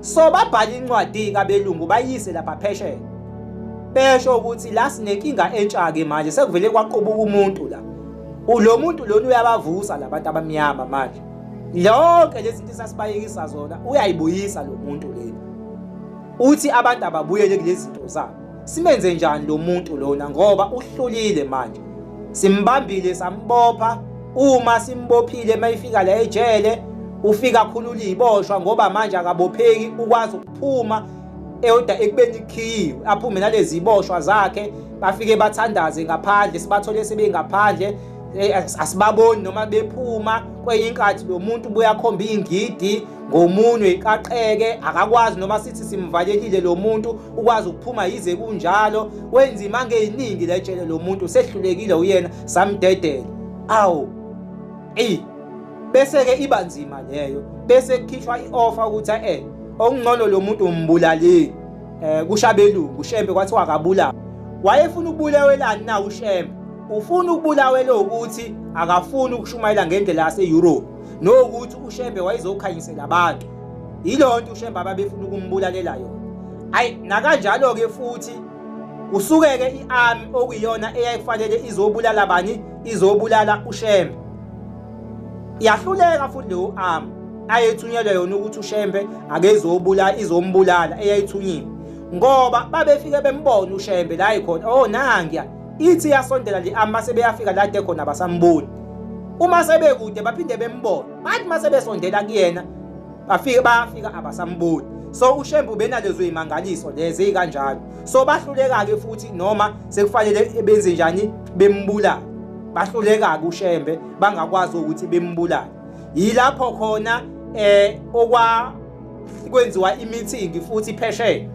So babhala incwadi kabelungu bayise lapha phesheya besho ukuthi la sinenkinga entsha-ke manje sekuvele kwaqobuka umuntu la lo muntu lona uyabavusa labantu abamnyama manje lonke lezi zinto sasibayekisa zona uyayibuyisa lo muntu lena uthi abantu ababuyele kulezi zinto zabo simenze njani lo muntu lona ngoba uhlulile manje simbambile sambopha uma simbophile mayifika la ejele ufika khulula iboshwa ngoba manje akabopheki ukwazi ukuphuma eyoda ekubeni ikhiyiwe aphume nalezi iboshwa zakhe bafike bathandaze ngaphandle sibathole sebengaphandle asibaboni noma bephuma kwenye inkathi lo muntu buyakhomba ingidi ngomunwe iqaqeke akakwazi noma sithi simvalelile lo muntu ukwazi ukuphuma yize kunjalo wenza imanga eziningi la ejele lo muntu sehlulekile uyena samdedela awu bese ke iba nzima leyo bese kukhishwa ioffer ukuthi okungcono lo muntu umbulaleni kushabelungu uShembe kwathiwa akabulawa wayefuna ukubulawelani na uShembe ufuna ukubulawela ukuthi akafuni ukushumayela ngendlela yase-Europe nokuthi uShembe wayezokhanyisela abantu yilonto uShembe ababefuna ukumbulalela yona hayi nakanjalo-ke futhi kusuke-ke i-army okuyiyona eyayifanele izobulala bani izobulala uShembe yahluleka futhi leyo army ayethunyelwe yona ukuthi uShembe akezobulala izombulala eyayithunyiwe ngoba babefike bembona uShembe la ikhona nangiya ithi yasondela le army mase beyafika la de khona basamboni uma sebekude baphinde bembona bathi mase besondela kuyena bafika abasamboni so uShembe ubenalezo imangaliso lezi kanjalo so bahluleka-ke futhi noma sekufanele benze njani bembulala bahluleka-ke uShembe bangakwazi ukuthi bembulale yilapho khona kwenziwa imeeting futhi phesheya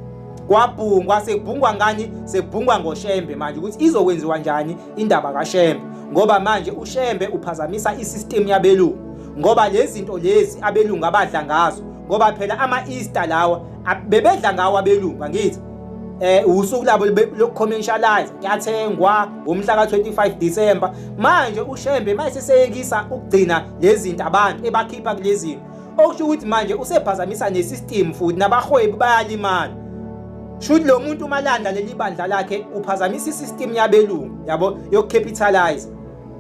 kwabhungwa sekubhungwa ngani sekubhungwa ngoShembe manje ukuthi izokwenziwa njani indaba kaShembe ngoba manje uShembe uphazamisa isystem yabelungu ngoba lezi zinto lezi abelungu abadla ngazo ngoba phela ama-Easter lawa bebedla ngawo abelungu angithi usuku labo lokucommercialize kuyathengwa ngomhla ka-25 December manje uShembe mase seyekisa ukugcina lezi zinto abantu ebakhipha kulezi zinto okusho ukuthi manje usephazamisa nesystem futhi nabahwebi bayalimala shuthi lo muntu umalanda leli bandla lakhe uphazamisa isystem yabelungu yabo yokucapitalize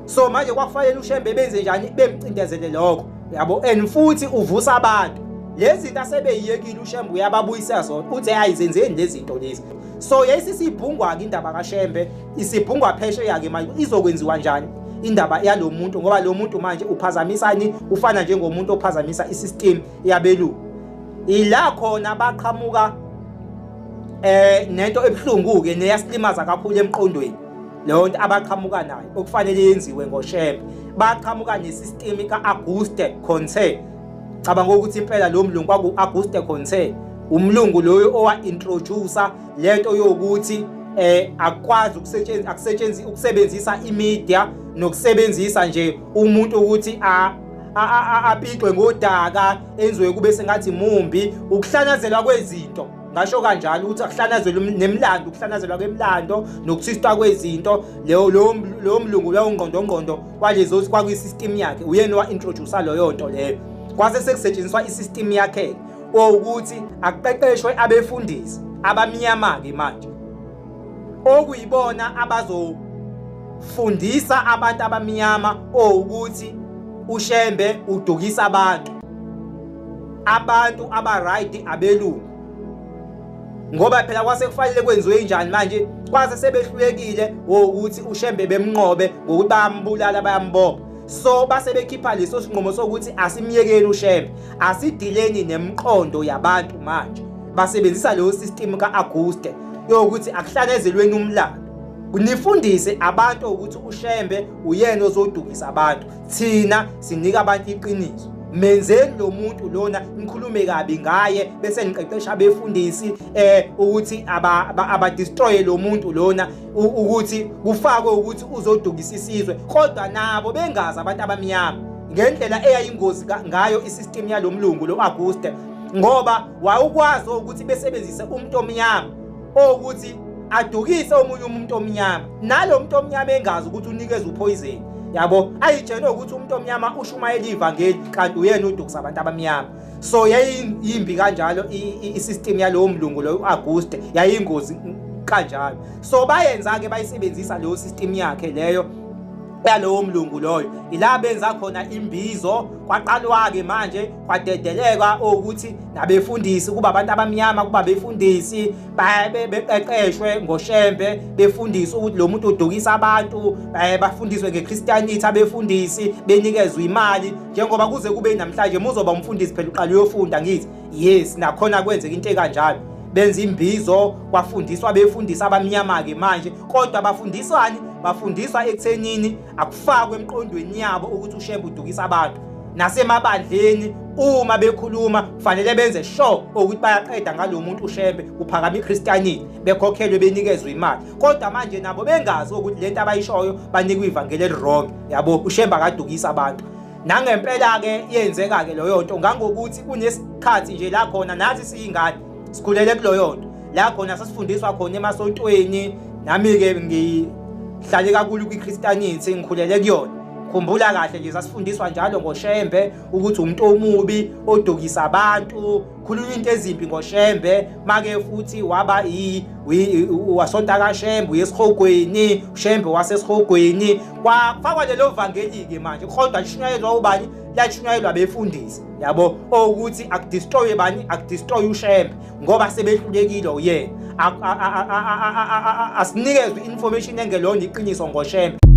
so manje kwakufanele uShembe benze njani bemcindezele lokho yabo and futhi uvusa abantu lezi zinto asebeyiyekile uShembe uyababuyisa zona uthi ayizenzeni lezi zinto lezi so yayisibhungwa-ke indaba kaShembe isibhungwa phesheya-ke manje izokwenziwa njani indaba yalo muntu ngoba lo muntu manje uphazamisani ufana njengomuntu ophazamisa isystem yabelungu ila khona baqhamuka nento ebuhlungu-ke neyasilimaza kakhulu emqondweni leyo nto abaqhamuka nayo okufanele yenziwe ngoShembe baqhamuka nesystem ka-Auguste Comte cabanga ukuthi impela lo mlungu kwaku-Auguste Comte umlungu loyo owa-introducer lento yokuthi akwazi ukusebenzisa imedia nokusebenzisa nje umuntu ukuthi aphiqwe ngodaka enziwe kube sengathi mumbi ukuhlanazelwa kwezinto ngasho kanjalo ukuthi akuhlanazelwe nemlando ukuhlanazelwa kwemlando nokuthistwa kwezinto leyo mlungu loyo ngqondongqondo kwalezo kwakuyisystem yakhe uyena owa-introducer loyo nto leyo kwase sekusetshenziswa isystem yakhe ukuthi aqeqeshwe abefundisi abamnyama-ke manje okuyibona abazofundisa abantu abamnyama ukuthi uShembe udukisa abantu aba-right abelungu ngoba phela kwase kufanele kwenziwe njani manje kwase sebehlulekile ukuthi uShembe bemnqobe ngokuthi bayambulala bayambopha so base bekhipha leso sinqumo sokuthi asimyekeni uShembe asidileni nemqondo yabantu manje basebenzisa leyo system ka-Auguste yokuthi akuhlanezelweni umlando nifundise abantu ukuthi uShembe uyena ozodukisa abantu thina sinika abantu iqiniso menzeni lo muntu lona nikhulume kabi ngaye bese niqeqesha abefundisi ukuthi aba-destroye lo muntu lona ukuthi kufakwe ukuthi uzodukisa isizwe kodwa nabo bengazi abantu abamnyama ngendlela eyayingozi ngayo isystem yalo mlungu lo Auguste ngoba wawukwazi ukuthi besebenzise umuntu omnyama ukuthi adukise omunye umuntu omnyama nalo muntu omnyama engazi ukuthi unikeza upoison yabo ayitshele ukuthi umuntu omnyama ushumayela ivangeli kanti uyena udukisa abantu abamnyama. So yayimbi kanjalo isystem yalowo mlungu lo Auguste yayingozi kanjalo. So bayenza ke bayisebenzisa leyo system yakhe leyo yalowo mlungu loyo ila benza khona imbizo kwaqalwa ke manje kwadedeleka ukuthi nabefundisi kuba abantu abamnyama kuba befundisi beqeqeshwe ngoShembe befundisa ukuthi lo muntu udukisa abantu bafundiswe ngeChristianity abefundisi benikezwe imali njengoba kuze kube namhlanje muzoba umfundisi phela uqala uyofunda ngithi yes nakhona kwenzeka into ekanjalo benza imbizo kwafundiswa befundisa abamnyama ke manje kodwa bafundiswani bafundiswa ekuthenini akufakwe emqondweni yabo ukuthi uShembe udukisa abantu nasemabandleni uma bekhuluma kufanele benze sure ukuthi bayaqeda ngalo muntu uShembe uphakama iChristianity bekhokhelwe benikezwe imali kodwa manje nabo bengazi ukuthi lento abayishoyo banikwe ivangeli elirong yabo uShembe akadukisa abantu nangempela ke yenzeka ke leyo nto ngangokuthi kunesikhathi nje la khona nathi siyingane sikhulele kuloyo nto la khona sasifundiswa khona emasontweni nami ke ngihlale kakhulu kwiChristianity ngikhulele kuyona khumbula kahle nje sasifundiswa njalo ngoShembe ukuthi umuntu omubi odukisa abantu khuluma into ezimbi ngoShembe make futhi waba wasonta kaShembe uyesihogweni uShembe wasesihogweni kwafakwa lelo vangeli ke manje kodwa lishunyayelwa ubani lashunyayelwa befundisi yabo ukuthi akudestroy bani akudestroy uShembe ngoba sebehlulekile uyena asinikezwe information engelona iqiniso ngoShembe.